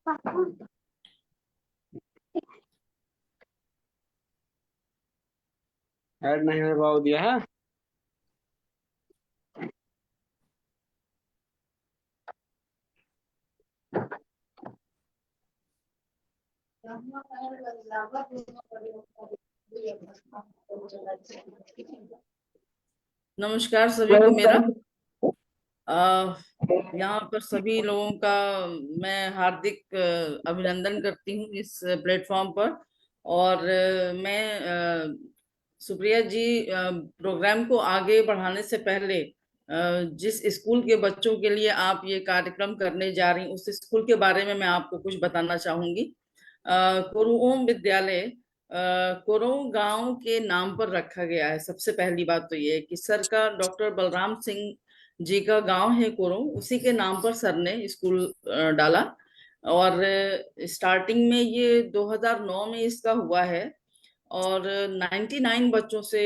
Add नहीं हो पाओ दिया है। नमस्कार सभी को मेरा यहाँ पर सभी लोगों का मैं हार्दिक अभिनंदन करती हूँ इस प्लेटफॉर्म पर। और सुप्रिया जी, प्रोग्राम को आगे बढ़ाने से पहले जिस स्कूल के बच्चों के लिए आप ये कार्यक्रम करने जा रही उस स्कूल के बारे में मैं आपको कुछ बताना चाहूंगी। कुरुओम विद्यालय कुरुओं गांव के नाम पर रखा गया है। सबसे पहली बात तो ये है कि सर का डॉक्टर बलराम सिंह जी का गांव है कुरुंग, उसी के नाम पर सर ने स्कूल डाला। और स्टार्टिंग में ये 2009 में इसका हुआ है और 99 बच्चों से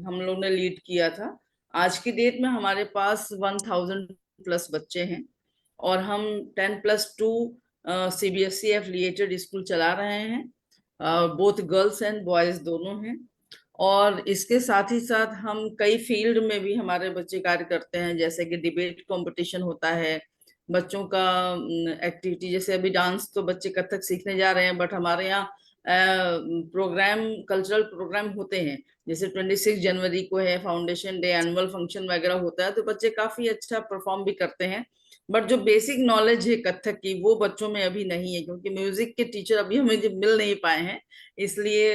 हम लोग ने लीड किया था। आज की डेट में हमारे पास 1000 प्लस बच्चे हैं और हम 10+2 CBSE एफिलिएटेड स्कूल चला रहे हैं। बोथ गर्ल्स एंड बॉयज दोनों हैं। और इसके साथ ही साथ हम कई फील्ड में भी हमारे बच्चे कार्य करते हैं, जैसे कि डिबेट कंपटीशन होता है, बच्चों का एक्टिविटी, जैसे अभी डांस तो बच्चे कथक सीखने जा रहे हैं, बट हमारे यहाँ प्रोग्राम, कल्चरल प्रोग्राम होते हैं। जैसे 26 जनवरी को है फाउंडेशन डे, एनुअल फंक्शन वगैरह होता है, तो बच्चे काफी अच्छा परफॉर्म भी करते हैं। बट जो बेसिक नॉलेज है कथक की वो बच्चों में अभी नहीं है, क्योंकि म्यूजिक के टीचर अभी हमें मिल नहीं पाए हैं। इसलिए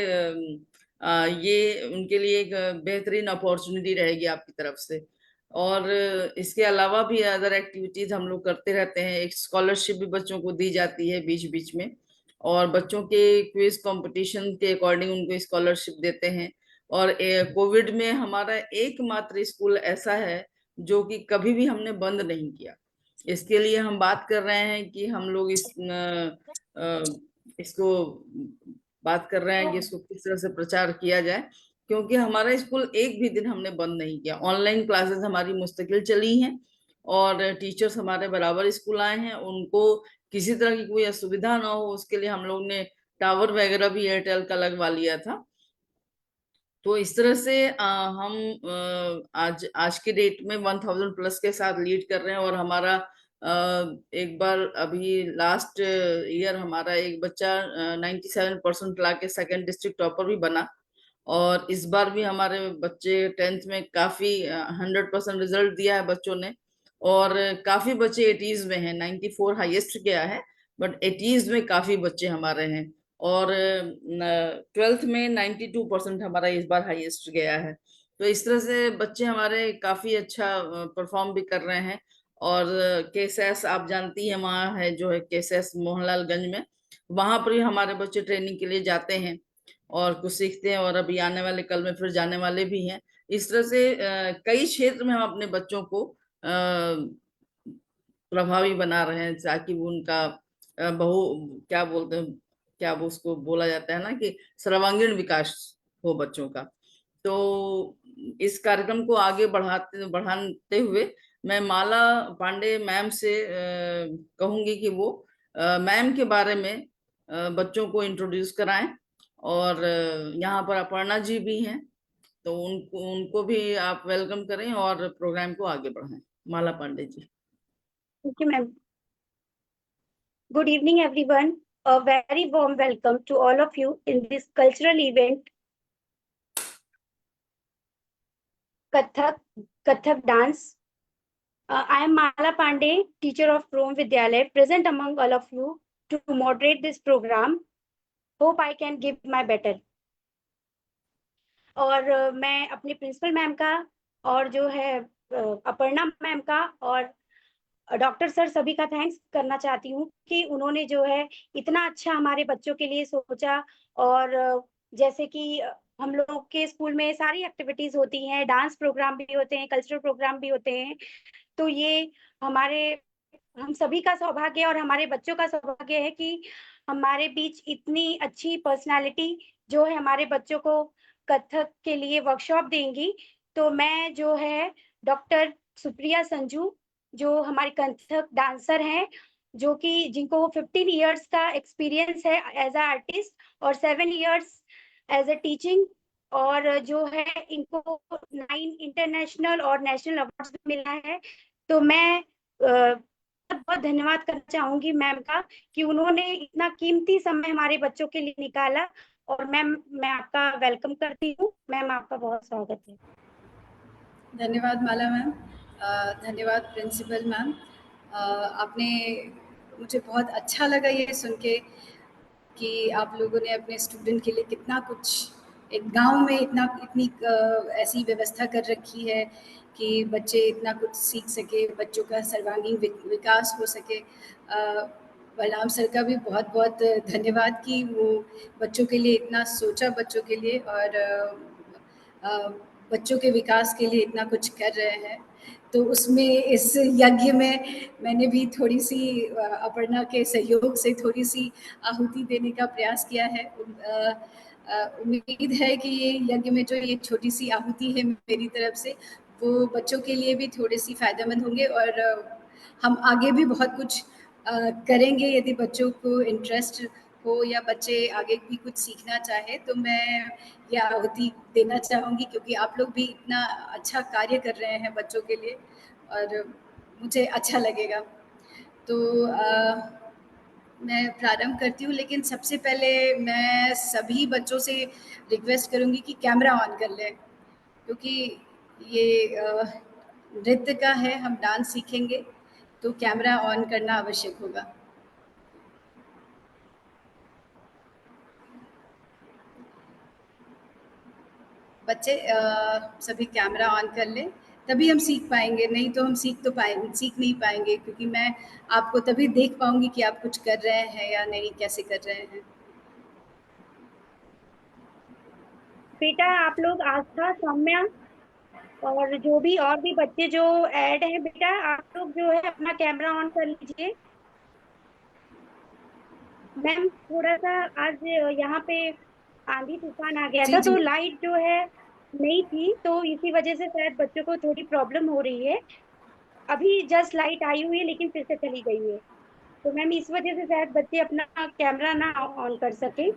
ये उनके लिए एक बेहतरीन अपॉर्चुनिटी रहेगी आपकी तरफ से। और इसके अलावा भी अदर एक्टिविटीज हम लोग करते रहते हैं। एक स्कॉलरशिप भी बच्चों को दी जाती है बीच बीच में, और बच्चों के क्विज कंपटीशन के अकॉर्डिंग उनको स्कॉलरशिप देते हैं। और कोविड में हमारा एकमात्र स्कूल ऐसा है जो कि कभी भी हमने बंद नहीं किया। इसके लिए हम बात कर रहे हैं कि हम लोग इसको बात कर रहे हैं कि इसको किस तरह से प्रचार किया जाए, क्योंकि हमारा स्कूल एक भी दिन हमने बंद नहीं किया। ऑनलाइन क्लासेस हमारी मुस्तकिल चली हैं और टीचर्स हमारे बराबर स्कूल आए हैं। उनको किसी तरह की कोई असुविधा ना हो उसके लिए हम लोग ने टावर वगैरह भी एयरटेल का लगवा लिया था। तो इस तरह से हम आज आज के डेट में 1000 प्लस के साथ लीड कर रहे हैं। और हमारा एक बार अभी लास्ट ईयर हमारा एक बच्चा 97% ला के सेकेंड डिस्ट्रिक्ट टॉपर भी बना। और इस बार भी हमारे बच्चे 10th में काफी 100% रिजल्ट दिया है बच्चों ने। और काफी बच्चे 80s में हैं, 94 हाईएस्ट गया है, बट 80s में काफी बच्चे हमारे हैं। और 12th में 92% हमारा इस बार हाईएस्ट गया है। तो इस तरह से बच्चे हमारे काफी अच्छा परफॉर्म भी कर रहे हैं। और केसेस आप जानती हैं, वहाँ है जो है केसेस मोहनलालगंज में, वहां पर ही हमारे बच्चे ट्रेनिंग के लिए जाते हैं और कुछ सीखते हैं। और अभी आने वाले कल में फिर जाने वाले भी हैं। इस तरह से कई क्षेत्र में हम अपने बच्चों को प्रभावी बना रहे हैं, ताकि वो उनका बहु क्या बोलते हैं, क्या वो उसको बोला जाता है ना, कि सर्वांगीण विकास हो बच्चों का। तो इस कार्यक्रम को आगे बढ़ाते हुए मैं माला पांडे मैम से कहूंगी कि वो मैम के बारे में बच्चों को इंट्रोड्यूस कराएं। और यहाँ पर अपर्णा जी भी हैं, तो उनको उनको भी आप वेलकम करें और प्रोग्राम को आगे बढ़ाएं। माला Pandey ji. Thank you, ma'am. Good evening, everyone. A very warm welcome to all of you in this cultural event, Kathak dance. I am Mala Pandey, teacher of Rome Vidyalaya, present among all of you to moderate this program. Hope I can give my better. और मैं अपने principal ma'am का और जो है Aparna ma'am का और doctor sir सभी का थैंक्स करना चाहती हूँ कि उन्होंने जो है इतना अच्छा हमारे बच्चों के लिए सोचा। और जैसे कि हम लोग के स्कूल में सारी एक्टिविटीज होती हैं, डांस प्रोग्राम भी होते हैं, कल्चरल प्रोग्राम भी होते हैं। तो ये हम सभी का सौभाग्य और हमारे बच्चों का सौभाग्य है कि हमारे बीच इतनी अच्छी पर्सनालिटी जो है हमारे बच्चों को कथक के लिए वर्कशॉप देंगी। तो मैं जो है डॉक्टर सुप्रिया संजू, जो हमारी कथक डांसर हैं, जो कि जिनको 15 इयर्स का एक्सपीरियंस है एज अ आर्टिस्ट और 7 इयर्स एज अ टीचिंग, और जो है इनको 9 इंटरनेशनल और नेशनल अवार्ड्स भी मिला है। तो मैं बहुत बहुत धन्यवाद करना चाहूंगी मैम का कि उन्होंने इतना कीमती समय हमारे बच्चों के लिए निकाला। और मैम, मैं आपका वेलकम करती हूँ। मैम, आपका बहुत स्वागत है। धन्यवाद माला मैम। धन्यवाद प्रिंसिपल मैम। आपने, मुझे बहुत अच्छा लगा ये सुन के कि आप लोगों ने अपने स्टूडेंट के लिए कितना कुछ, एक गांव में इतनी ऐसी व्यवस्था कर रखी है कि बच्चे इतना कुछ सीख सके, बच्चों का सर्वांगीण विकास हो सके। बलराम सर का भी बहुत बहुत धन्यवाद कि वो बच्चों के लिए इतना सोचा, बच्चों के लिए, और बच्चों के विकास के लिए इतना कुछ कर रहे हैं। तो उसमें, इस यज्ञ में मैंने भी थोड़ी सी अपर्णा के सहयोग से थोड़ी सी आहुति देने का प्रयास किया है। उम्मीद है कि ये यज्ञ में जो ये छोटी सी आहुति है मेरी तरफ से, वो बच्चों के लिए भी थोड़ी सी फायदेमंद होंगे, और हम आगे भी बहुत कुछ करेंगे। यदि बच्चों को इंटरेस्ट हो या बच्चे आगे भी कुछ सीखना चाहे, तो मैं ये आहुति देना चाहूँगी, क्योंकि आप लोग भी इतना अच्छा कार्य कर रहे हैं बच्चों के लिए, और मुझे अच्छा लगेगा। तो मैं प्रारंभ करती हूँ, लेकिन सबसे पहले मैं सभी बच्चों से रिक्वेस्ट करूँगी कि कैमरा ऑन कर लें, क्योंकि ये नृत्य का है, हम डांस सीखेंगे, तो कैमरा ऑन करना आवश्यक होगा। बच्चे सभी कैमरा ऑन कर लें, तभी हम सीख पाएंगे, नहीं तो हम सीख नहीं पाएंगे, क्योंकि मैं आपको तभी देख पाऊंगी कि आप कुछ कर रहे हैं या नहीं, कैसे कर रहे हैं। बेटा, आप लोग आस्था, सौम्या और जो भी और भी बच्चे जो ऐड हैं, बेटा आप लोग जो है अपना कैमरा ऑन कर लीजिए। मैम, थोड़ा सा आज यहाँ पे आंधी तूफान आ गया जी था, जी। तो लाइट जो है नहीं थी, तो इसी वजह से शायद बच्चों को थोड़ी प्रॉब्लम हो रही है। अभी जस्ट लाइट आई हुई है, लेकिन फिर से चली गई है। तो मैम, इस वजह से शायद बच्चे अपना कैमरा ना ऑन कर सके।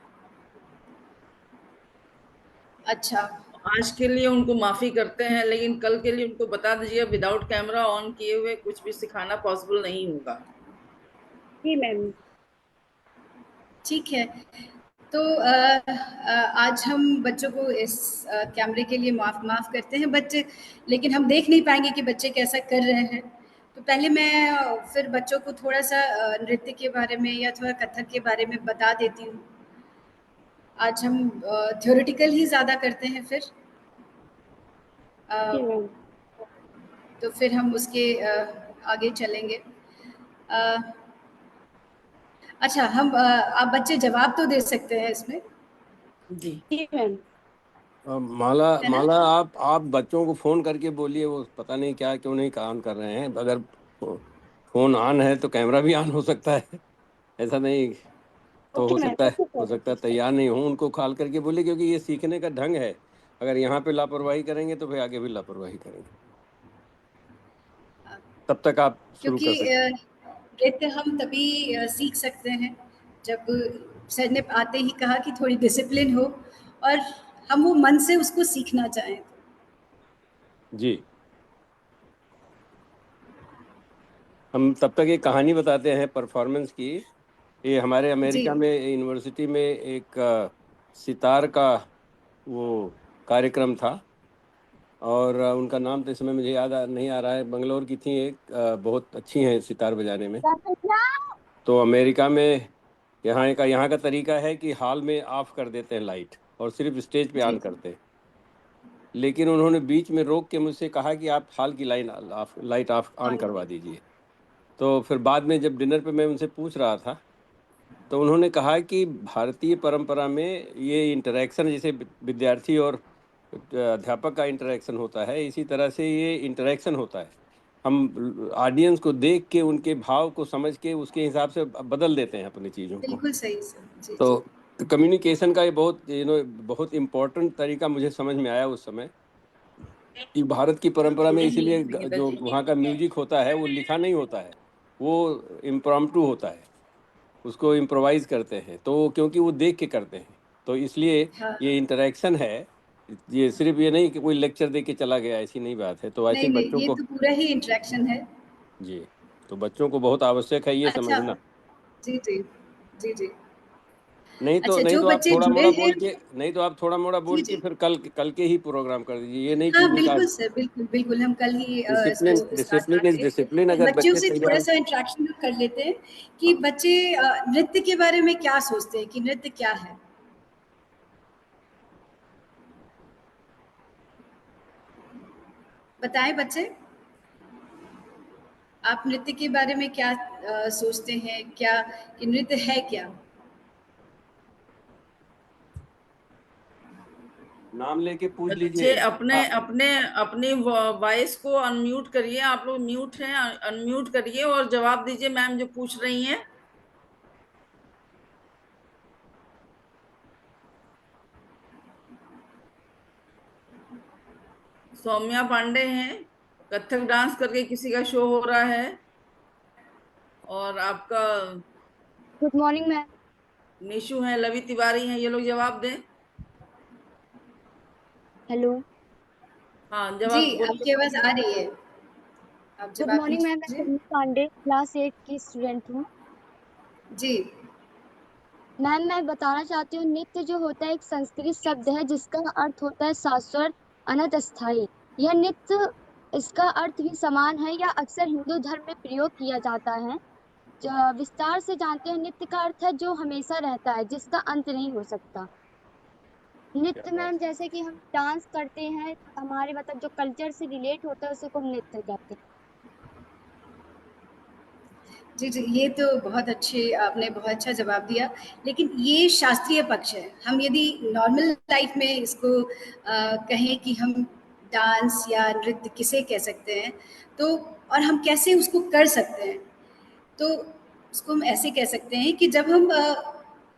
अच्छा, आज के लिए उनको माफी करते हैं, लेकिन कल के लिए उनको बता दीजिए विदाउट कैमरा ऑन किए हुए कुछ भी सिखाना पॉसिबल नहीं होगा। जी मैम। ठीक है। तो आज हम बच्चों को इस कैमरे के लिए माफ़ करते हैं बच्चे, लेकिन हम देख नहीं पाएंगे कि बच्चे कैसा कर रहे हैं। तो पहले मैं फिर बच्चों को थोड़ा सा नृत्य के बारे में या थोड़ा कथक के बारे में बता देती हूँ। आज हम थ्योरेटिकल ही ज़्यादा करते हैं फिर। जी मैम। तो फिर हम उसके आगे चलेंगे। अच्छा, हम आप बच्चे जवाब तो दे सकते हैं इसमें। जी जी मैम। माला है ना? माला आप बच्चों को फोन करके बोलिए, वो पता नहीं क्या क्यों नहीं काम कर रहे हैं। अगर फोन ऑन है तो कैमरा भी ऑन हो सकता है, ऐसा नहीं तो ओके मैम, ओके हो सर, सकता ओके है सर। तैयार नहीं हो। उनको कॉल करके बोलिए, क्योंकि ये सीखने का ढंग है। अगर यहाँ पे लापरवाही करेंगे तो फिर आगे भी लापरवाही करेंगे। तब तक आप शुरू क्योंकि कर सकते हैं। नृत्य हम तभी सीख सकते हैं जब सर ने आते ही कहा कि थोड़ी डिसिप्लिन हो, और हम वो मन से उसको सीखना चाहें। जी, हम तब तक एक कहानी बताते हैं परफॉर्मेंस की। ये हमारे जी अमेरिका में यूनिवर्सिटी में एक सितार का वो कार्यक्रम था, और उनका नाम तो इस समय मुझे नहीं आ रहा है। बंगलोर की थी एक, बहुत अच्छी हैं सितार बजाने में। तो अमेरिका में यहाँ का तरीका है कि हॉल में ऑफ कर देते हैं लाइट, और सिर्फ स्टेज पे जी ऑन करते हैं। लेकिन उन्होंने बीच में रोक के मुझसे कहा कि आप हॉल की लाइट ऑफ ऑन करवा दीजिए। तो फिर बाद में जब डिनर पे मैं उनसे पूछ रहा था, तो उन्होंने कहा कि भारतीय परंपरा में ये इंटरेक्शन, जैसे विद्यार्थी और अध्यापक का इंटरेक्शन होता है, इसी तरह से ये इंटरेक्शन होता है। हम ऑडियंस को देख के, उनके भाव को समझ के, उसके हिसाब से बदल देते हैं अपनी चीज़ों को। बिल्कुल सही सर। जी तो जी। कम्युनिकेशन का ये बहुत इम्पोर्टेंट तरीका मुझे समझ में आया उस समय, कि भारत की परंपरा में यही इसीलिए निकिता जो जी। वहाँ का म्यूजिक होता है वो लिखा नहीं होता है, वो इम्प्रॉम्प्टू होता है, उसको इम्प्रोवाइज करते हैं, तो क्योंकि वो देख के करते हैं, तो इसलिए हाँ ये इंटरेक्शन है। ये सिर्फ ये नहीं कि कोई लेक्चर दे के चला गया, ऐसी नहीं बात है। तो आई नहीं थिंक नहीं, बच्चों ये को तो पूरा ही इंटरेक्शन है। जी, तो बच्चों को बहुत आवश्यक है ये अच्छा, समझना। जी जी जी जी। नहीं तो अच्छा, जो आप बच्चे थोड़ा जुड़े मोड़ा हैं, बोल के, नहीं तो आप थोड़ा मोड़ा जी बोल के जी, फिर कल के ही प्रोग्राम कर दीजिए। ये नहीं हाँ कीजिए बिल्कुल कि सर, बिल्कुल बिल्कुल, हम कल ही डिसिप्लिन इसको स्टार्ट डिसिप्लिन इज करेंगे। डिसिप्लिन। अगर बच्चों बच्चे से थोड़ा तैयार, सा इंटरेक्शन कर लेते हैं कि बच्चे नृत्य के बारे में क्या सोचते हैं, कि नृत्य क्या है। बताएं बच्चे, आप नृत्य के बारे में क्या सोचते हैं, क्या कि नृत्य है क्या। नाम लेके पूछ बच्चे लीजिए। अपने अपने अपनी वॉइस को अनम्यूट करिए। आप लोग म्यूट हैं, अनम्यूट करिए और जवाब दीजिए मैम जो पूछ रही हैं। सौम्या पांडे हैं, कथक डांस करके किसी का शो हो रहा है। और आपका गुड मॉर्निंग मैम। निशु है, लवी तिवारी हैं, ये लोग जवाब दें। हेलो। हाँ, जी, जवाब बोलिए। आपकी आवाज आ रही है, आप गुड जवाब मॉर्निंग मैम, मैं दीजिए। सन्नी पांडे क्लास 8 की स्टूडेंट हूँ। जी मैम, मैं बताना चाहती हूँ, नृत्य जो होता है एक संस्कृत शब्द है जिसका अर्थ होता है शाश्वत, अनंत स्थायी। यह नृत्य, इसका अर्थ भी समान है या अक्सर हिंदू धर्म में प्रयोग किया जाता है। विस्तार से जानते हैं, नृत्य का अर्थ है जो हमेशा रहता है, जिसका अंत नहीं हो सकता। क्या नृत्य बात मैम जैसे कि हम डांस करते हैं, हमारे मतलब जो कल्चर से रिलेट होता है उसे को हम नृत्य कहते हैं। जी जी, ये तो बहुत अच्छे, आपने बहुत अच्छा जवाब दिया। लेकिन ये शास्त्रीय पक्ष है। हम यदि नॉर्मल लाइफ में इसको कहें कि हम डांस या नृत्य किसे कह सकते हैं, तो और हम कैसे उसको कर सकते हैं, तो उसको हम ऐसे कह सकते हैं कि जब हम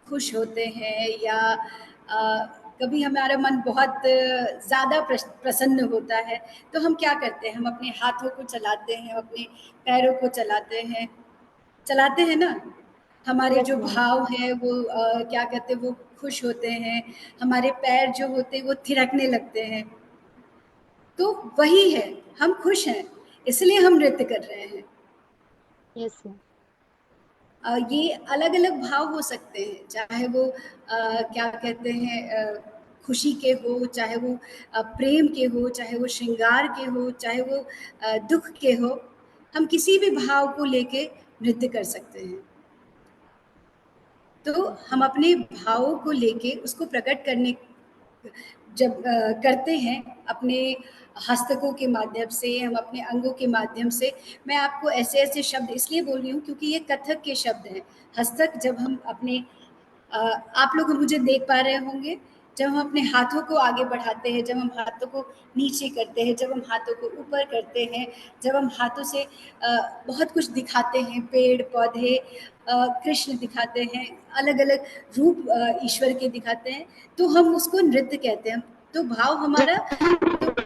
खुश होते हैं या कभी हमारा मन बहुत ज़्यादा प्रसन्न होता है, तो हम क्या करते हैं, हम अपने हाथों को चलाते हैं, अपने पैरों को चलाते हैं ना। हमारे यस जो मैम। भाव है वो क्या कहते हैं, वो खुश होते हैं, हमारे पैर जो होते हैं वो थिरकने लगते हैं। तो वही है, हम खुश हैं, इसलिए हम नृत्य कर रहे हैं। Yes ma'am. ये अलग-अलग भाव हो सकते हैं, चाहे वो क्या कहते हैं, खुशी के हो, चाहे वो प्रेम के हो, चाहे वो श्रृंगार के हो, चाहे वो दुःख के हो। हम किसी भी भाव को लेके नृत्य कर सकते हैं। तो यस हम मैम। अपने भावों को लेके उसको प्रकट करने जब करते हैं अपने हस्तकों के माध्यम से, हम अपने अंगों के माध्यम से। मैं आपको ऐसे-ऐसे शब्द इसलिए बोल रही हूँ क्योंकि ये कथक के शब्द हैं। हस्तक जब हम अपने आप लोग मुझे देख पा रहे होंगे, जब हम अपने हाथों को आगे बढ़ाते हैं, जब हम हाथों को नीचे करते हैं, जब हम हाथों को ऊपर करते हैं, जब हम हाथों से बहुत कुछ दिखाते हैं, पेड़-पौधे, कृष्ण दिखाते हैं, अलग-अलग रूप ईश्वर के दिखाते हैं, तो हम उसको नृत्य कहते हैं। तो भाव हमारा, तो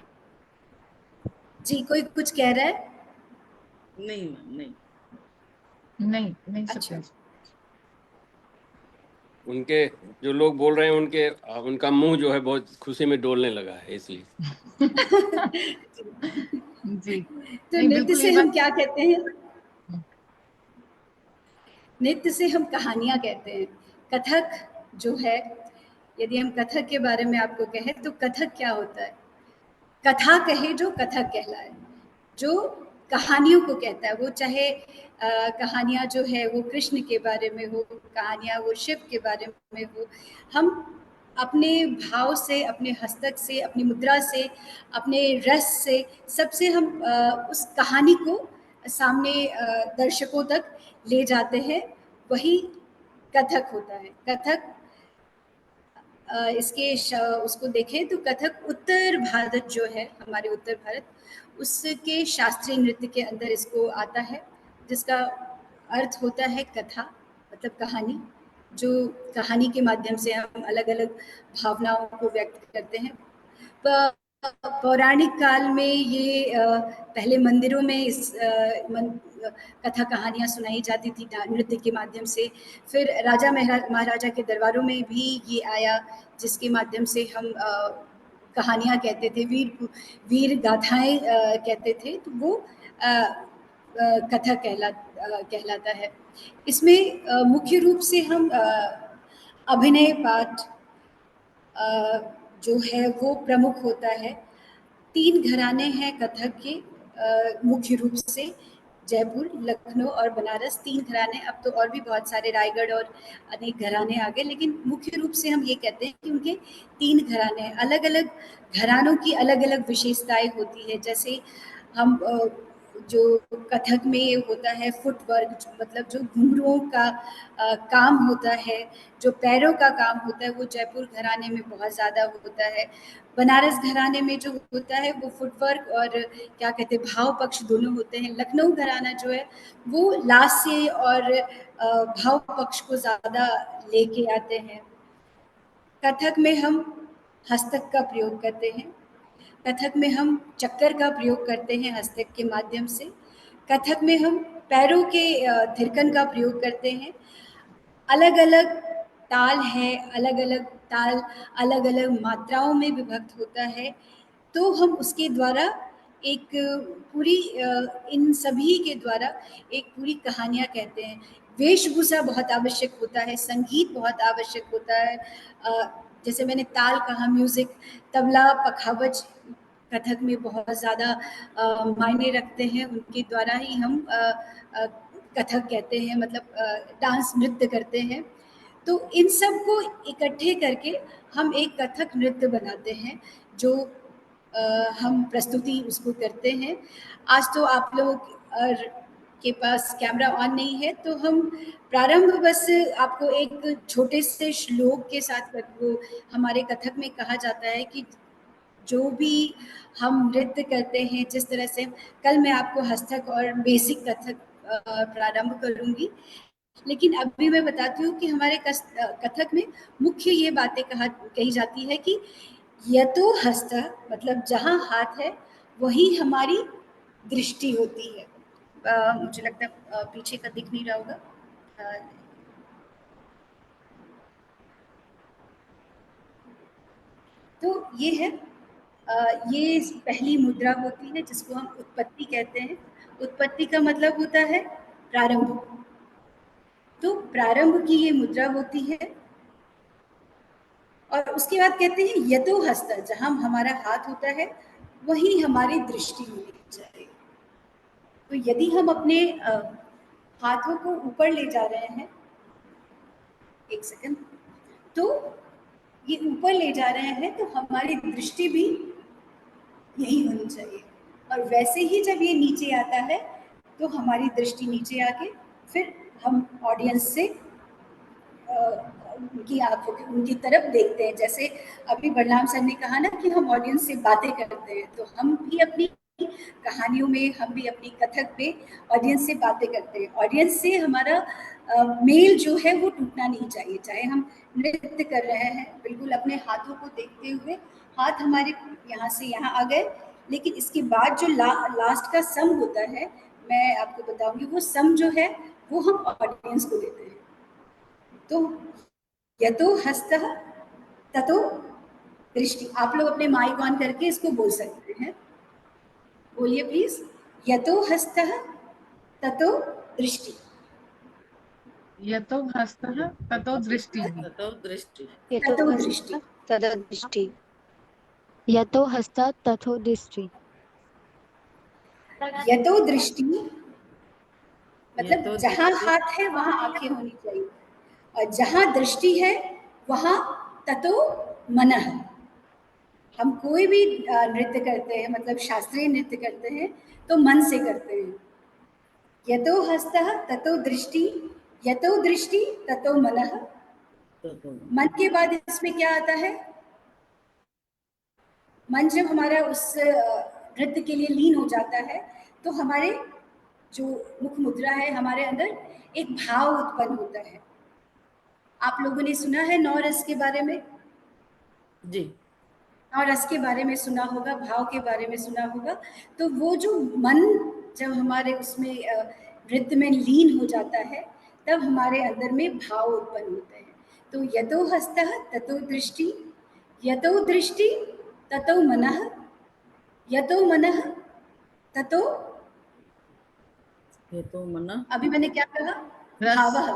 जी, कोई कुछ कह रहा है? नहीं मैम, नहीं। नहीं नहीं अच्छा। सकते। उनके जो लोग बोल रहे हैं उनके उनका मुंह जो है बहुत खुशी में डोलने लगा है, इसलिए। जी तो नहीं, नृत्य बिल्कुल से ये हम बात। क्या कहते हैं? नृत्य से हम कहानियाँ कहते हैं। कथक जो है, यदि हम कथक के बारे में आपको कहें तो कथक क्या होता है? कथा कहे जो कथक कहलाए, जो कहानियों को कहता है। वो चाहे कहानियाँ जो है वो कृष्ण के बारे में हो, कहानियाँ वो शिव के बारे में हो। हम अपने भाव से, अपने हस्तक से, अपनी मुद्रा से, अपने रस से, सबसे हम उस कहानी को सामने दर्शकों तक ले जाते हैं। वही कथक होता है। कथक उसको देखें तो कथक उत्तर भारत जो है, हमारे उत्तर भारत, उसके शास्त्रीय नृत्य के अंदर इसको आता है, जिसका अर्थ होता है कथा, मतलब कहानी। जो कहानी के माध्यम से हम अलग-अलग भावनाओं को व्यक्त करते हैं। पौराणिक काल में ये पहले मंदिरों में इस कथा कहानियाँ सुनाई जाती थी नृत्य के माध्यम से। फिर राजा महाराजा के दरबारों में भी ये आया, जिसके माध्यम से हम कहानियाँ कहते थे, वीर गाथाएं कहते थे, तो वो कथा कहलाता है। इसमें मुख्य रूप से हम अभिनय पाठ जो है वो प्रमुख होता है। 3 घराने हैं कथक के मुख्य रूप से, जयपुर, लखनऊ और बनारस 3 घराने। अब तो और भी बहुत सारे, रायगढ़ और अनेक घराने आ गए, लेकिन मुख्य रूप से हम ये कहते हैं कि उनके 3 घराने हैं। अलग अलग घरानों की अलग अलग विशेषताएं होती है। जैसे हम जो कथक में होता है फुटवर्क, मतलब जो घुंघरुओं का काम होता है, जो पैरों का काम होता है, वो जयपुर घराने में बहुत ज़्यादा होता है। बनारस घराने में जो होता है वो फुटवर्क और क्या कहते हैं भाव पक्ष दोनों होते हैं। लखनऊ घराना जो है वो लास्य और भाव पक्ष को ज़्यादा लेके आते हैं। कथक में हम हस्तक का प्रयोग करते हैं। कथक में हम चक्कर का प्रयोग करते हैं हस्तक के माध्यम से। कथक में हम पैरों के थिरकन का प्रयोग करते हैं। अलग अलग ताल है, अलग अलग ताल अलग अलग मात्राओं में विभक्त होता है, तो हम उसके द्वारा एक पूरी इन सभी के द्वारा एक पूरी कहानियाँ कहते हैं। वेशभूषा बहुत आवश्यक होता है, संगीत बहुत आवश्यक होता है। जैसे मैंने ताल कहा, म्यूज़िक, तबला, पखावज कथक में बहुत ज़्यादा मायने रखते हैं। उनके द्वारा ही हम कथक कहते हैं, मतलब डांस नृत्य करते हैं। तो इन सब को इकट्ठे करके हम एक कथक नृत्य बनाते हैं, जो हम प्रस्तुति उसको करते हैं। आज तो आप लोग के पास कैमरा ऑन नहीं है, तो हम प्रारंभ बस आपको एक छोटे से श्लोक के साथ, वो हमारे कथक में कहा जाता है कि जो भी हम नृत्य करते हैं, जिस तरह से, कल मैं आपको हस्तक और बेसिक कथक प्रारंभ करूंगी, लेकिन अभी मैं बताती हूँ कि हमारे कथक में मुख्य ये बातें कही जाती है कि यतो हस्त, मतलब जहाँ हाथ है वही हमारी दृष्टि होती है। मुझे लगता है पीछे का दिख नहीं रहा होगा। तो ये है, ये पहली मुद्रा होती है जिसको हम उत्पत्ति कहते हैं। उत्पत्ति का मतलब होता है प्रारंभ। तो प्रारंभ की ये मुद्रा होती है। और उसके बाद कहते हैं यतो हस्त, जहां हमारा हाथ होता है वही हमारी दृष्टि होनी चाहिए। तो यदि हम अपने हाथों को ऊपर ले जा रहे हैं, एक सेकंड, तो ये ऊपर ले जा रहे हैं तो हमारी दृष्टि भी यही होनी चाहिए। और वैसे ही जब ये नीचे आता है तो हमारी दृष्टि नीचे आके फिर हम ऑडियंस से उनकी आंखों की उनकी तरफ देखते हैं। जैसे अभी बलराम सर ने कहा ना कि हम ऑडियंस से बातें करते हैं, तो हम भी अपनी कहानियों में, हम भी अपनी कथक में ऑडियंस से बातें करते हैं। ऑडियंस से हमारा मेल जो है वो टूटना नहीं चाहिए। चाहे हम नृत्य कर रहे हैं, बिल्कुल अपने हाथों को देखते हुए, हाथ हमारे यहाँ से यहाँ आ गए, लेकिन इसके बाद जो लास्ट का सम होता है, मैं आपको बताऊंगी, वो सम जो है वो हम ऑडियंस को देते हैं। तो यतो हस्तः ततो दृष्टि। आप लोग अपने माइक ऑन करके इसको बोल सकते हैं। बोलिए प्लीज। यतो हस्तः ततो दृष्टि। यतो हस्तः ततो दृष्टिः। ततो दृष्टि। ततो दृष्टि। ततो दृष्टि। यतो हस्तात् ततो दृष्टि। यतो दृष्टि मतलब यतो जहां दृष्टि। हाथ है वहां आंखें होनी चाहिए, और जहां दृष्टि है वहां ततो मनः। हम कोई भी नृत्य करते हैं, मतलब शास्त्रीय नृत्य करते हैं, तो मन से करते हैं। यतो हस्तः ततो दृष्टि, यतो दृष्टि ततो मनः। मन के बाद इसमें क्या आता है? मन जब हमारा उस नृत्य के लिए लीन हो जाता है, तो हमारे जो मुख मुद्रा है, हमारे अंदर एक भाव उत्पन्न होता है। आप लोगों ने सुना है 9 रस के बारे में? जी। और रस के बारे में सुना होगा, भाव के बारे में सुना होगा। तो वो जो मन जब हमारे उसमें नृत्य में लीन हो जाता है, तब हमारे अंदर में भाव उत्पन्न होते हैं। तो यतो हस्तः ततो दृष्टि, यतो दृष्टि ततो मनः, यतो मनः ततो, ये तो मना अभी मैंने क्या कहा, रस। भावः,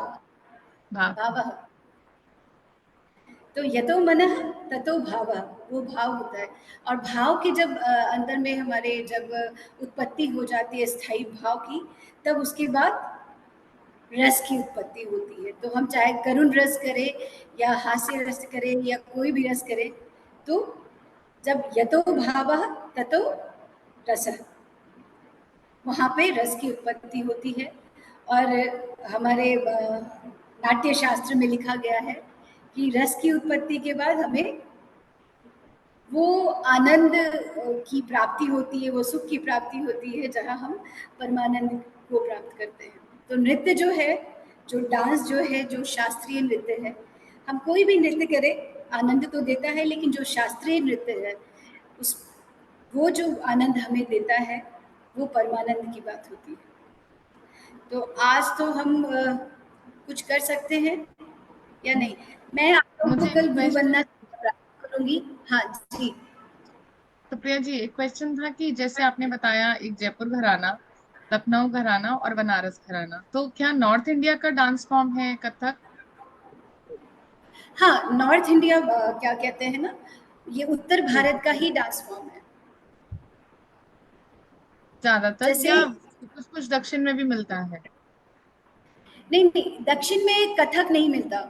भाव। भावः। तो यतो मनः ततो भावः, वो भाव होता है। और भाव के जब अंदर में हमारे जब उत्पत्ति हो जाती है स्थायी भाव की, तब उसके बाद रस की उत्पत्ति होती है। तो हम चाहे करुण रस करें या हास्य रस करें या कोई भी रस करें, तो जब यतो भावः ततो रसः, वहाँ पे रस की उत्पत्ति होती है। और हमारे नाट्य शास्त्र में लिखा गया है कि रस की उत्पत्ति के बाद हमें वो आनंद की प्राप्ति होती है, वो सुख की प्राप्ति होती है, जहाँ हम परमानंद को प्राप्त करते हैं। तो नृत्य जो है, जो डांस जो है, जो शास्त्रीय नृत्य है, हम कोई भी नृत्य करें आनंद तो देता है, लेकिन जो शास्त्रीय नृत्य है उस वो जो आनंद हमें देता है वो परमानंद की बात होती है। तो आज तो हम कुछ कर सकते हैं या नहीं? मैं आप लोगों को मुझे कल गुरु question- बनना करूंगी। हाँ जी। तो प्रिया जी, एक क्वेश्चन था कि जैसे आपने बताया एक जयपुर घराना, लखनऊ घराना और बनारस घराना, तो क्या नॉर्थ इंडिया का डांस फॉर्म है कथक? हाँ, नॉर्थ इंडिया क्या कहते हैं ना, ये उत्तर भारत का ही डांस फॉर्म है। ज्यादातर जैसे या कुछ कुछ दक्षिण में भी मिलता है? नहीं, दक्षिण में कथक नहीं मिलता।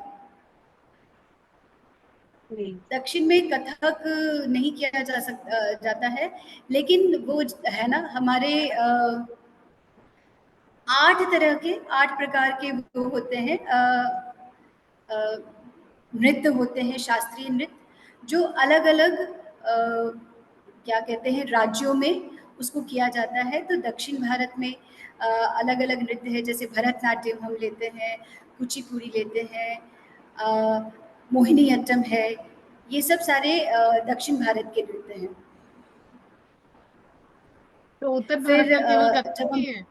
दक्षिण में कथक नहीं किया जाता है, लेकिन वो है ना हमारे 8 प्रकार के वो होते हैं, नृत्य होते हैं, शास्त्रीय नृत्य, जो अलग अलग क्या कहते हैं राज्यों में उसको किया जाता है। तो दक्षिण भारत में अलग अलग नृत्य है, जैसे भरतनाट्यम हम लेते हैं, कुचिपुड़ी लेते हैं, मोहिनीअट्टम है, ये सब सारे दक्षिण भारत के नृत्य हैं। तो उत्तर भारत फिर का केवल जब कथक हम, ही है?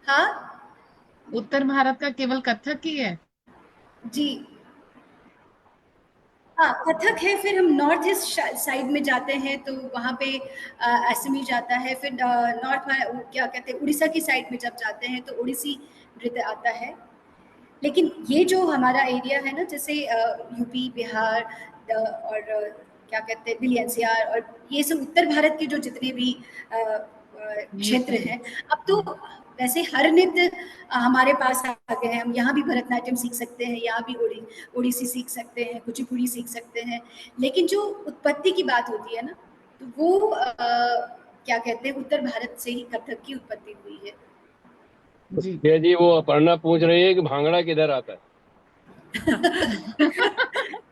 हाँ उत्तर भारत का केवल कथक ही है? जी, हाँ कथक है। फिर हम नॉर्थ ईस्ट साइड में जाते हैं तो वहाँ पे असमी जाता है। फिर नॉर्थ क्या कहते हैं, उड़ीसा की साइड में जब जाते हैं तो उड़ीसी नृत्य आता है। लेकिन ये जो हमारा एरिया है ना, जैसे यूपी, बिहार और क्या कहते हैं दिल्ली एनसीआर, और ये सब उत्तर भारत के जो जितने भी क्षेत्र हैं, अब तो वैसे हर नृत्य हमारे पास आ गए हैं। हम यहाँ भी भरतनाट्यम सीख सकते हैं, यहाँ भी ओडिसी सीख सकते हैं, कुचिपुड़ी सीख सकते हैं। लेकिन जो उत्पत्ति की बात होती है ना, तो वो क्या कहते हैं, उत्तर भारत से ही कथक की उत्पत्ति हुई है। जी वो अपर्णा पूछ रही है कि भांगड़ा किधर आता है?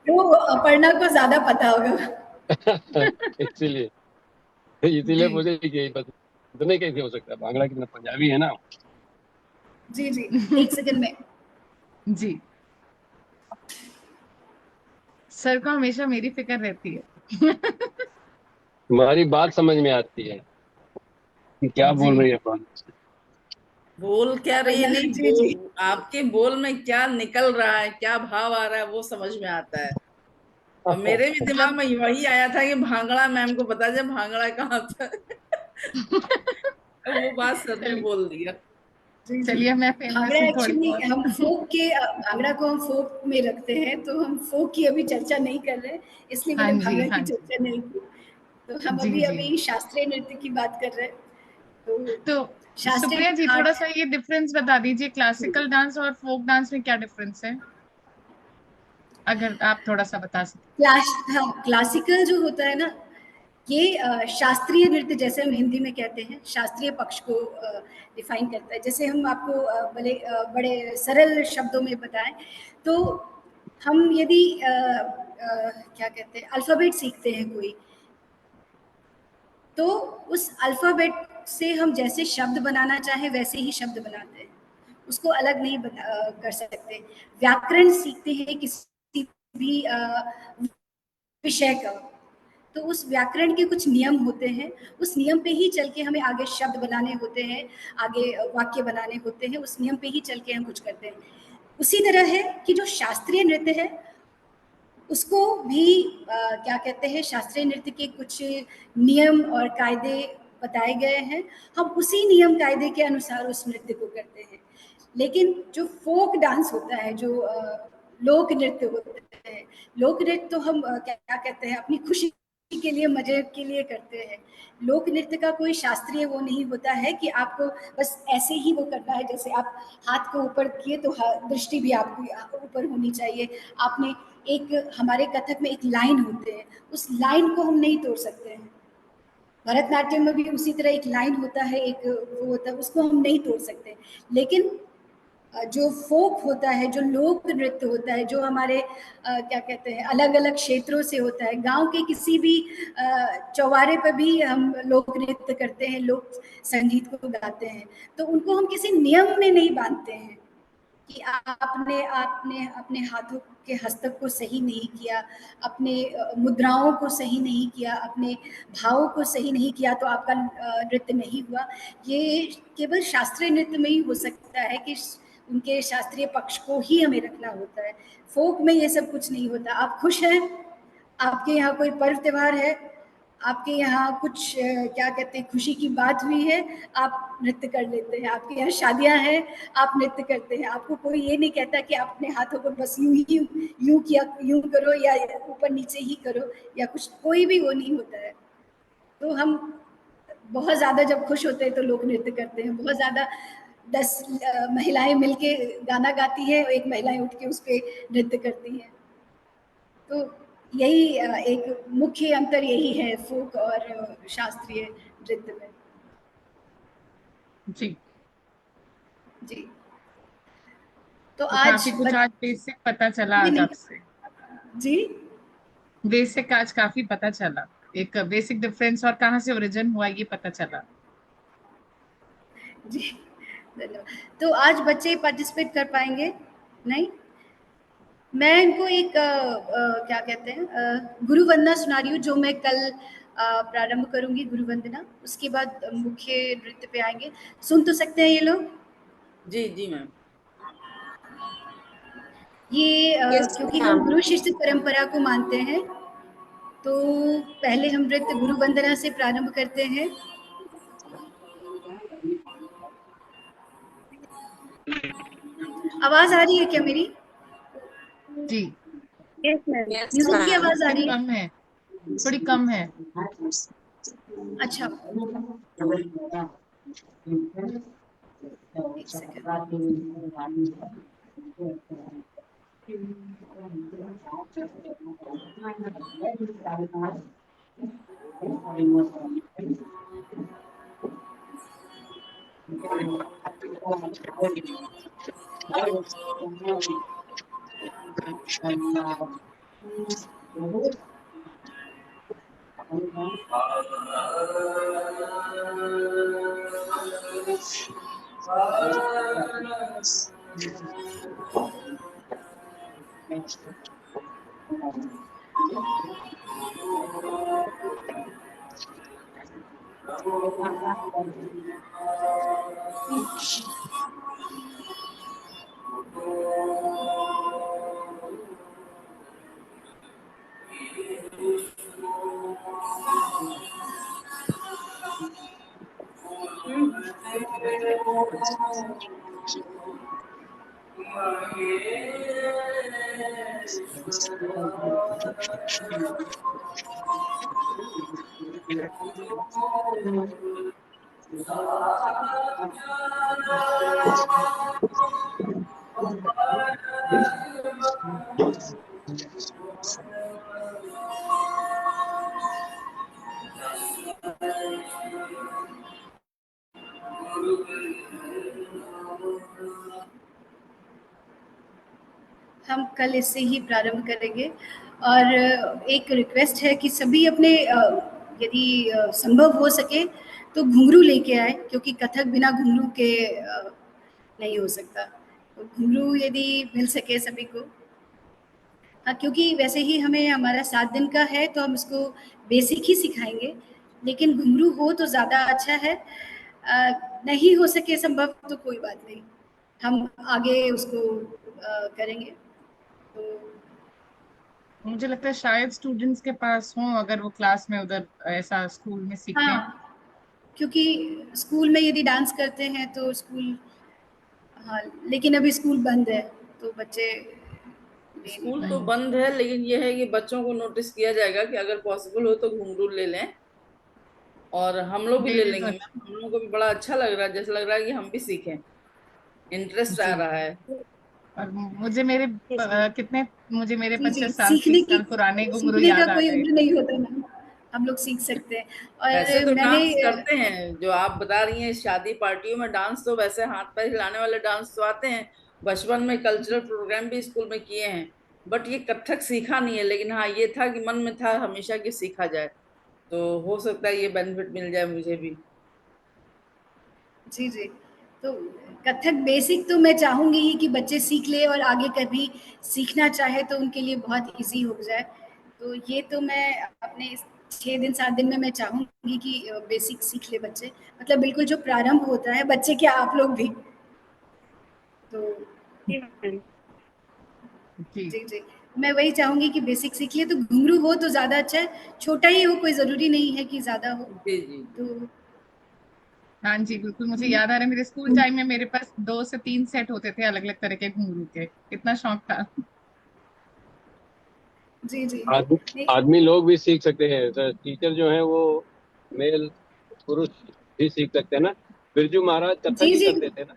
वो अपर्णा को ज्यादा पता होगा। इसीलिए मुझे इतने कैसे हो सकता है, भांगड़ा कितना पंजाबी है ना। जी जी, एक सेकंड में। जी, सर को हमेशा मेरी फिक्र रहती है। तुम्हारी बात समझ में आती है कि क्या बोल रही है अपर्णा। बोल क्या रही है, नहीं जी जी, आपके बोल में क्या निकल रहा है, क्या भाव आ रहा है, वो समझ में आता है। और मेरे भी दिमाग में वही आया था कि भांगड़ा मैम को बता जाए भांगड़ा कहाँ था। वो बात सर ने बोल दिया। चलिए, मैं फेमस भांगड़ा हूँ थोड़ी एक्चुअली बहुत। हम फोक के, भांगड़ा को हम फोक में रखते हैं, तो हम फोक की अभी चर्चा नहीं कर रहे, इसलिए हाँ मैंने जी, भांगड़ा हाँ की जी। चर्चा नहीं की। तो हम जी, जी। अभी शास्त्रीय नृत्य की बात कर रहे हैं। तो शास्त्रीय सुप्रिया जी, थोड़ा आर्ट, सा ये डिफरेंस बता दीजिए, क्लासिकल डांस और फोक डांस में क्या डिफरेंस है, अगर आप थोड़ा सा बता सकें। हाँ, क्लासिकल जो होता है ना, ये शास्त्रीय नृत्य, जैसे हम हिंदी में कहते हैं, शास्त्रीय पक्ष को डिफाइन करता है। जैसे हम आपको बड़े सरल शब्दों में बताएं, तो हम यदि क्या कहते हैं, अल्फाबेट सीखते हैं कोई, तो उस अल्फाबेट से हम जैसे शब्द बनाना चाहें वैसे ही शब्द बनाते हैं, उसको अलग नहीं कर सकते। व्याकरण सीखते हैं किसी भी विषय का। तो उस व्याकरण के कुछ नियम होते हैं, उस नियम पे ही चल के हमें आगे शब्द बनाने होते हैं, आगे वाक्य बनाने होते हैं, उस नियम पे ही चल के हम कुछ करते हैं। उसी तरह है कि जो शास्त्रीय नृत्य है उसको भी क्या कहते हैं, शास्त्रीय नृत्य के कुछ नियम और कायदे बताए गए हैं, हम उसी नियम कायदे के अनुसार उस नृत्य को करते हैं। लेकिन जो फोक डांस होता है, जो लोक नृत्य होते हैं, लोक नृत्य तो हम क्या कहते हैं, अपनी खुशी के लिए, मजे के लिए करते हैं। लोक नृत्य का कोई शास्त्रीय वो नहीं होता है कि आपको बस ऐसे ही वो करना है, जैसे आप हाथ को ऊपर किए तो दृष्टि भी आपकी ऊपर होनी चाहिए। आपने एक, हमारे कथक में एक लाइन होते हैं, उस लाइन को हम नहीं तोड़ सकते हैं। भरतनाट्यम में भी उसी तरह एक लाइन होता है, एक वो होता है, उसको हम नहीं तोड़ सकते। लेकिन जो फोक होता है, जो लोक नृत्य होता है, जो हमारे क्या कहते हैं, अलग अलग क्षेत्रों से होता है, गांव के किसी भी चौबारे पर भी हम लोक नृत्य करते हैं, लोक संगीत को गाते हैं, तो उनको हम किसी नियम में नहीं बांधते हैं कि आपने आपने अपने हाथों के हस्तक को सही नहीं किया, अपने मुद्राओं को सही नहीं किया, अपने भावों को सही नहीं किया तो आपका नृत्य नहीं हुआ। ये केवल शास्त्रीय नृत्य में ही हो सकता है कि उनके शास्त्रीय पक्ष को ही हमें रखना होता है। फोक में ये सब कुछ नहीं होता। आप खुश हैं, आपके यहाँ कोई पर्व त्योहार है, आपके यहाँ कुछ क्या कहते हैं, खुशी की बात हुई है, आप नृत्य कर लेते हैं। आपके यहाँ शादियां हैं, आप नृत्य करते हैं। आपको कोई ये नहीं कहता कि आप अपने हाथों को बस यूं किया, यूं करो या ऊपर नीचे ही करो या कुछ, कोई भी वो नहीं होता है। तो हम बहुत ज़्यादा जब खुश होते हैं तो लोक नृत्य करते हैं। बहुत ज़्यादा 10 महिलाएं मिलके गाना गाती हैं और एक महिलाएं उठ के उस पर नृत्य करती हैं। तो यही एक मुख्य अंतर यही है फोक और शास्त्रीय नृत्य में। जी जी, तो काफी कुछ आज बेसिक पता चला आज आपसे। जी, बेसिक आज काफी पता चला, एक बेसिक डिफरेंस और कहाँ से ओरिजिन हुआ ये पता चला। जी धन्यवाद। तो आज बच्चे पार्टिसिपेट कर पाएंगे नहीं? मैं इनको एक क्या कहते हैं, गुरु वंदना सुना रही हूँ, जो मैं कल प्रारंभ करूंगी, गुरु वंदना। उसके बाद मुख्य नृत्य पे आएंगे। सुन तो सकते हैं ये लोग? जी जी मैम। ये क्योंकि हम गुरु शिष्य परंपरा को मानते हैं, तो पहले हम नृत्य गुरु वंदना से प्रारंभ करते हैं। आवाज आ रही है क्या मेरी? जी म्यूजिक की आवाज आ रही है? कम है, थोड़ी कम है। अच्छा, एक सेकंड। हम कल इससे ही प्रारंभ करेंगे। और एक रिक्वेस्ट है कि सभी अपने यदि संभव हो सके तो घुंघरू लेके आए, क्योंकि कथक बिना घुंघरू के नहीं हो सकता। तो घुंघरू यदि मिल सके सभी को हाँ, क्योंकि वैसे ही हमें हमारा 7 दिन का है तो हम उसको बेसिक ही सिखाएंगे, लेकिन घुंघरू हो तो ज़्यादा अच्छा है। नहीं हो सके संभव तो कोई बात नहीं, हम आगे उसको करेंगे। तो मुझे लगता है शायद स्टूडेंट्स के पास हो, अगर वो क्लास में उधर ऐसा स्कूल में सीखें। हाँ, क्योंकि स्कूल में यदि डांस करते हैं तो स्कूल, हाँ, लेकिन अभी स्कूल बंद है तो बच्चे ले नहीं स्कूल तो पाएंगे। बंद है, लेकिन ये है कि बच्चों को नोटिस किया जाएगा कि अगर पॉसिबल हो तो घुंघरू ले लें, और हम लोग भी ले जी लेंगे तो मैम। हम लोगों को भी बड़ा अच्छा लग रहा है, जैसे लग रहा है कि हम भी सीखें, इंटरेस्ट आ जी, रहा है। और मुझे मेरे कितने, मुझे मेरे जी, जी, 25 साल 30 साल पुराने घुंघरू सीखने का याद आ कोई गए। उम्र नहीं होता मैम, हम लोग सीख सकते हैं। वैसे और तो मैंने डांस करते हैं, जो आप बता रही हैं शादी पार्टियों में डांस, तो वैसे हाथ पैर हिलाने वाले डांस तो आते हैं। बचपन में कल्चरल प्रोग्राम भी स्कूल में किए हैं, बट ये कथक सीखा नहीं है। लेकिन हाँ, ये था कि मन में था हमेशा कि सीखा जाए, तो हो सकता है ये बेनिफिट मिल जाए मुझे भी। जी, जी, तो कथक बेसिक तो मैं चाहूँगी ही कि बच्चे सीख लें और आगे कभी सीखना चाहे तो उनके लिए बहुत ईज़ी हो जाए। तो ये तो मैं अपने इस 6 दिन 7 दिन में मैं चाहूँगी कि बेसिक सीख ले बच्चे, मतलब बिल्कुल जो प्रारंभ होता है, बच्चे क्या आप लोग भी। तो जी मैम। जी जी, जी। मैं वही चाहूँगी कि बेसिक सीख लिए, तो घुंघरू हो तो ज़्यादा अच्छा है, छोटा ही हो, कोई ज़रूरी नहीं है कि ज़्यादा हो। जी जी। तो हाँ जी, बिल्कुल मुझे याद आ रहा है, मेरे स्कूल टाइम में मेरे पास 2 से 3 सेट होते थे अलग अलग तरह के घुंघरू के, कितना शौक था। जी, जी। आदमी नहीं, आदमी लोग भी सीख सकते हैं सर, टीचर जो है वो मेल पुरुष भी सीख सकते हैं ना। बिरजू महाराज कथक जी, ही जी। करते थे ना,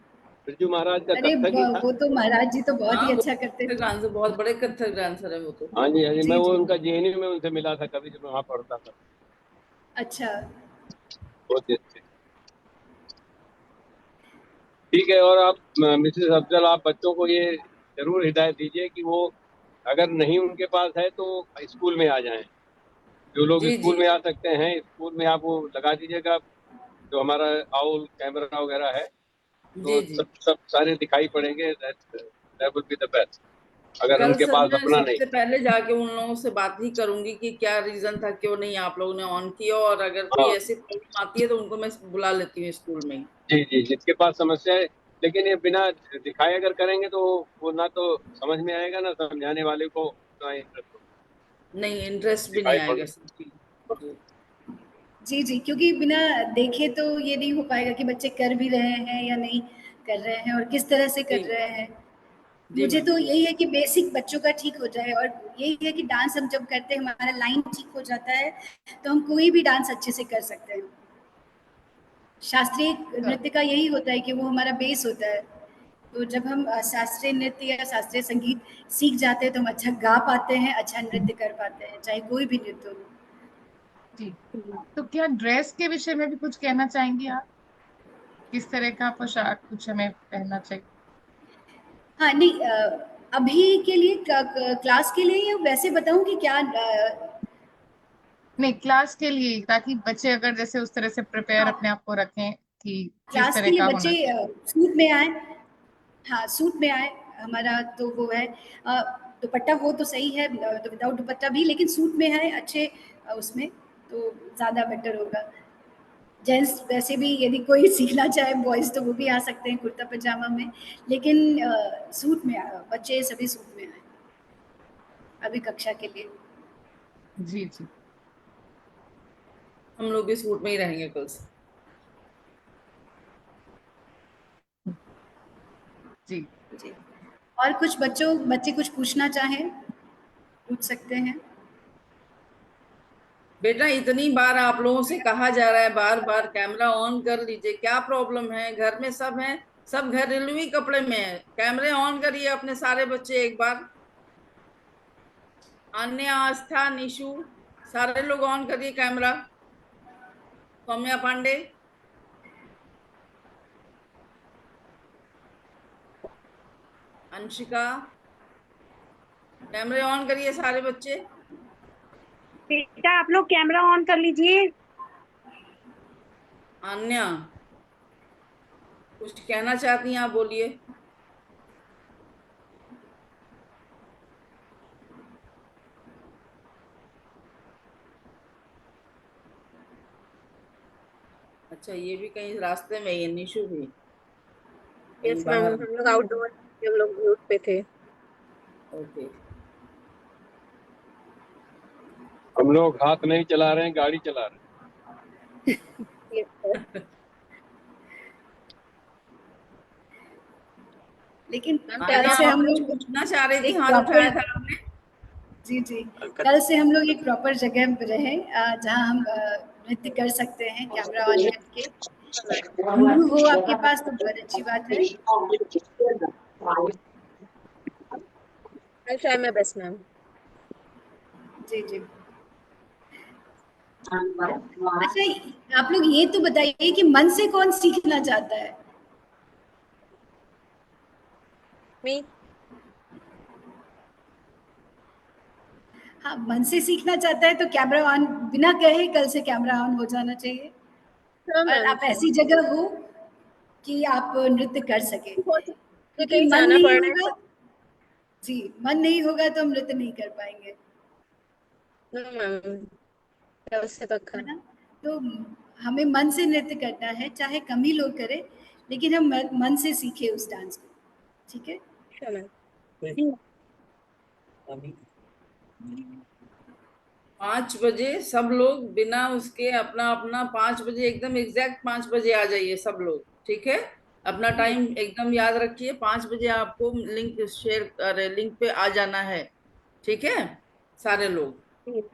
बिरजू महाराज का अरे कथक ही था। वो तो महाराज जी तो बहुत हाँ, ही वो अच्छा करते कथक थे। डांसर, बहुत बड़े कथक डांसर है वो तो। हाँ जी, हाँ जी, मैं जी, वो जी। उनका जेएनयू में उनसे मिला था कभी जब मैं वहाँ पढ़ता था। अच्छा। बहुत ही अच्छे। ठीक है, और आप मिसेस अफजल, आप बच्चों को ये जरूर हिदायत दीजिए कि वो अगर नहीं उनके पास है तो स्कूल में आ जाएं। जो लोग जी जी। स्कूल में आ सकते हैं, स्कूल में आप वो लगा दीजिएगा, जो हमारा आउल कैमरा वगैरह है, तो जी जी। सब सब सारे दिखाई पड़ेंगे। That would be the best, अगर कल उनके सर पास मैं अपना नहीं। सबसे पहले जाके उन लोगों से बात ही करूंगी कि क्या रीजन था, क्यों नहीं आप लोगों ने ऑन किया, और अगर कोई हाँ ऐसी प्रॉब्लम आती है तो उनको मैं बुला लेती हूँ स्कूल में ही। जी जी, जिसके पास समस्या है, लेकिन ये बिना दिखाए अगर करेंगे तो वो ना तो समझ में आएगा, ना समझाने वाले को उतना इंटरेस्ट होगा। नहीं, इंटरेस्ट भी नहीं दिखाई आएगा पड़। सर जी। जी। जी, जी, क्योंकि बिना देखे तो ये नहीं हो पाएगा कि बच्चे कर भी रहे हैं या नहीं कर रहे हैं और किस तरह से कर जी रहे हैं। जी मुझे मैम। तो यही है कि बेसिक बच्चों का ठीक हो जाए, और यही है कि डांस हम जब करते हैं हमारा लाइन ठीक हो जाता है, तो हम कोई भी डांस अच्छे से कर सकते हैं। शास्त्रीय नृत्य का यही होता है कि वो हमारा बेस होता है। तो जब हम शास्त्रीय नृत्य या शास्त्रीय संगीत सीख जाते हैं तो हम अच्छा गा पाते हैं, अच्छा नृत्य कर पाते हैं, चाहे कोई भी नृत्य हो। जी, तो क्या ड्रेस के विषय में भी कुछ कहना चाहेंगी आप? किस तरह का पोशाक कुछ हमें पहनना चाहिए? हाँ, नहीं, अभी के लिए क्लास के लिए या वैसे बताऊँ कि क्या नहीं, क्लास के लिए, ताकि बच्चे अगर जैसे उस तरह से प्रिपेयर हाँ, अपने आप को रखें कि किस क्लास के तरह लिए का बच्चे होना चाहिए। सूट में आए। हाँ, सूट में आए, हमारा तो वो है, दुपट्टा हो तो सही है, तो विदाउट दुपट्टा भी, लेकिन सूट में आए अच्छे, उसमें तो ज़्यादा बेटर होगा। जेंट्स वैसे भी यदि कोई सीखना चाहे बॉयज़ तो वो भी आ सकते हैं कुर्ता पजामा में, लेकिन सूट में बच्चे सभी सूट में आए अभी कक्षा के लिए। जी जी हम लोग भी सूट में ही रहेंगे कल से। जी। जी, और कुछ बच्चे कुछ पूछना चाहें पूछ सकते हैं। बेटा, इतनी बार आप लोगों से कहा जा रहा है, बार बार कैमरा ऑन कर लीजिए, क्या प्रॉब्लम है? घर में सब हैं, सब घरेलू ही कपड़े में है, कैमरे ऑन करिए अपने सारे बच्चे एक बार। अन्य, आस्था, निशु, सारे लोग ऑन करिए कैमरा। सौम्या पांडे, अंशिका, कैमरे ऑन करिए सारे बच्चे। बेटा आप लोग कैमरा ऑन कर लीजिए। अन्य, कुछ कहना चाहती हैं आप? बोलिए। अच्छा, ये भी कहीं रास्ते में ये निशु भी यस कहीं मैम, बाहर? हम लोग आउटडोर, हम लोग रूट पे थे। ओके। हम लोग हाथ नहीं चला रहे हैं, गाड़ी चला रहे Yes, sir. लेकिन मैम, कल मान्या, से आप हम कुछ लोग पूछना चाह रही थी, एक हाथ प्रॉपर, उठाया था आपने। जी जी, कल से हम लोग एक प्रॉपर जगह पे रहे जहाँ हम नृत्य कर सकते हैं कैमरा ऑन करके। गुरु हो आपके पास तो बहुत अच्छी बात है। I'll try my best, ma'am. जी जी। अच्छा, आप लोग ये तो बताइए कि मन से कौन सीखना चाहता है? मी। हाँ, मन से सीखना चाहता है तो कैमरा ऑन बिना कहे कल से कैमरा ऑन हो जाना चाहिए। हाँ और मैम, आप ऐसी जगह हो कि आप नृत्य कर सके, मुझे क्योंकि कहीं मन जाना नहीं पड़ रहा होगा, जी, मन नहीं होगा तो हम नृत्य नहीं कर पाएंगे, है। नो मैम, कल से पक्का। है ना? तो हमें मन से नृत्य करना है, चाहे कम ही लोग करें, लेकिन हम मन से सीखे उस डांस को, ठीक है? Sure ma'am. 5 बजे सब लोग बिना उसके अपना अपना 5 बजे एकदम एग्जैक्ट 5 बजे आ जाइए सब लोग, ठीक है? अपना टाइम एकदम याद रखिए, 5 बजे आपको लिंक शेयर करे, लिंक पे आ जाना है, ठीक है? सारे लोग।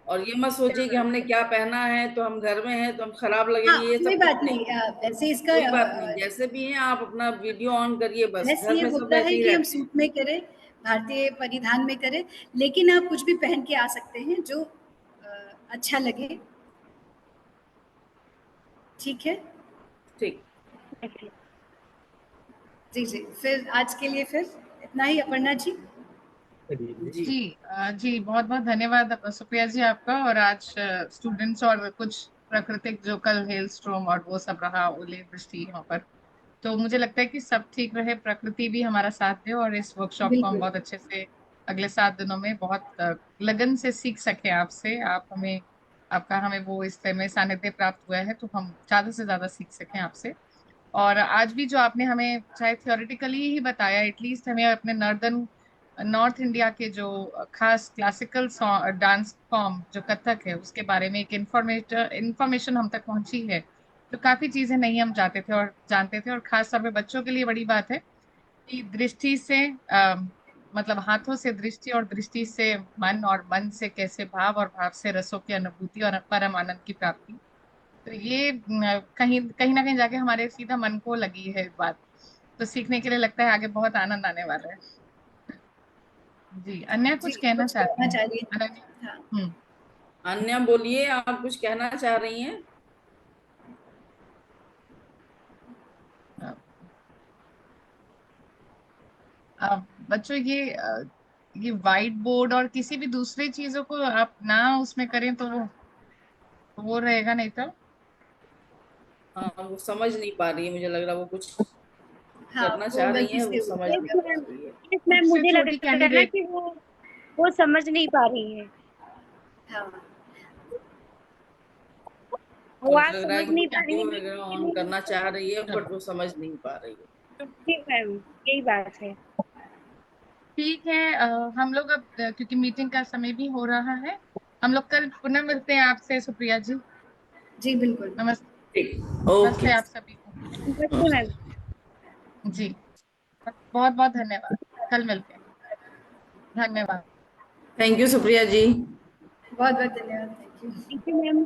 और ये मत सोचिए कि हमने क्या पहना है तो हम घर में हैं तो हम खराब हाँ, लगेंगे, ये कोई सब कुछ बात नहीं। नहीं, वैसे इसका कोई बात नहीं, जैसे भी हैं आप अपना वीडियो ऑन करिए, बस बहस घर ये में सब होता है ऐसे ही कि हम रहते हैं। सूट में करें, भारतीय परिधान में करें, लेकिन आप कुछ भी पहन के आ सकते हैं जो अच्छा लगे, ठीक है? ठीक। जी जी, फिर आज के लिए फिर इतना ही, अपर्णा जी। जी जी जी, बहुत बहुत धन्यवाद सुप्रिया जी आपका। और आज स्टूडेंट्स और कुछ प्राकृतिक जो कल हेल स्ट्रोम और वो सब रहा, ओले वृष्टि यहाँ पर, तो मुझे लगता है कि सब ठीक रहे, प्रकृति भी हमारा साथ दे और इस वर्कशॉप को हम बिल्कुल। बहुत अच्छे से अगले 7 दिनों में बहुत लगन से सीख सके आपसे। आप हमें, आपका हमें वो इस समय सानिध्य प्राप्त हुआ है तो हम ज्यादा से ज्यादा सीख सकें आपसे। और आज भी जो आपने हमें चाहे थियोरिटिकली ही बताया, एटलीस्ट हमें अपने नॉर्थ इंडिया के जो खास क्लासिकल डांस फॉर्म जो कथक है उसके बारे में एक इंफॉर्मेशन हम तक पहुंची है। तो काफी चीजें नहीं हम जानते थे, और खास तौर पे बच्चों के लिए बड़ी बात है कि दृष्टि से मतलब हाथों से दृष्टि और दृष्टि से मन, और मन से कैसे भाव, और भाव से रसों की अनुभूति और परम आनंद की प्राप्ति। तो ये कहीं कहीं ना कहीं जाके हमारे सीधा मन को लगी है बात। तो सीखने के लिए लगता है आगे बहुत आनंद आने वाला है। जी, अन्य जी, कुछ कहना कुछ चाहती कहना हैं? चाहिए? अनन्या? हाँ। अन्या बोलिए, आप कुछ कहना चाह रही हैं? बच्चों ये व्हाइट बोर्ड और किसी भी दूसरी चीजों को आप ना उसमें करें तो वो रहेगा नहीं तो। हाँ, वो समझ नहीं पा रही है, मुझे लग रहा है वो कुछ हाँ, करना वो चाह रही गलती है, से वो हो समझ यस नहीं गया। पा मैम, रही है। यस मैम, मुझसे मुझे लग छोटी रहा है ना कैंडिडेट। कि वो समझ नहीं पा रही है, हाँ, और वो मुझे आज लग रहा है समझ कि वो नहीं पा रही है, वीडियो मैं वगैरह ऑन इसलिए करना चाह रही है चलो बट वो समझ नहीं पा रही है। जी मैम, यही बात है। ठीक है, हम लोग अब क्योंकि मीटिंग का समय भी हो रहा है, हम लोग कल पुनः मिलते हैं आपसे सुप्रिया जी। जी बिल्कुल। नमस्ते। ठीक, ओके। नमस्ते आप सभी को। नमस्ते मैम। जी, बहुत बहुत धन्यवाद। कल मिलते हैं। धन्यवाद। थैंक यू सुप्रिया जी। बहुत बहुत धन्यवाद, thank you. Thank you ma'am.